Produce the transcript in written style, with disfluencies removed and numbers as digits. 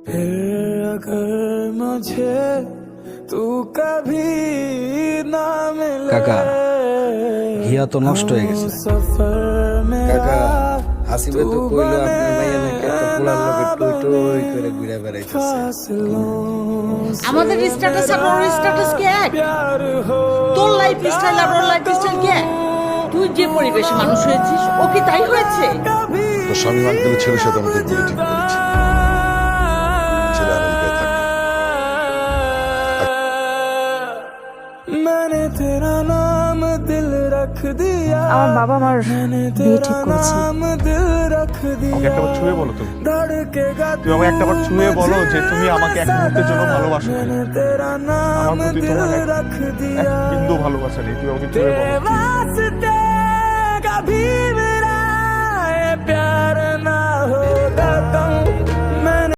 फिर अगर मुझे तू कभी ना मिले কাকা হিয়া তো নষ্ট হয়ে গেছে। सफर में কাকা হাসিবে তো কইলো আপনি মাইয়া নাকি এত পোলার লগে টই টই করে ঘুরে বেড়াইতেছে। আমাদের স্ট্যাটাস আর ওর স্ট্যাটাস কি এক? তোর লাইফ স্টাইল আর ওর লাইফ স্টাইল কি এক? তুই যে পরিবেশে মানুষ হয়েছিস ও কি তাই হয়েছে? তো স্বামী আঙ্কেলের ছেলের সাথে আমাকে বিয়ে ঠিক করেছি। ছেলে আমেরিকায় থাকে। मैंने तेरा नाम दिल रख दिया আমার বাবা আমার বিয়ে ঠিক করেছে। नाम दिल रख दिया আমাকে একটাবার ছুঁয়ে বলো তুমি धड़केगा তুমি আমাকে একটাবার ছুঁয়ে বলো যে তুমি আমাকে এক মুহূর্তের জন্য ভালোবাসো কিনা। मैंने तेरा नाम আমার প্রতি दिल তোমার रख এক दिया বিন্দু ভালোবাসা নেই, তুমি আমাকে ছুঁয়ে तेरे বলো। वास्ते कभी मेरा ये प्यार ना होगा कम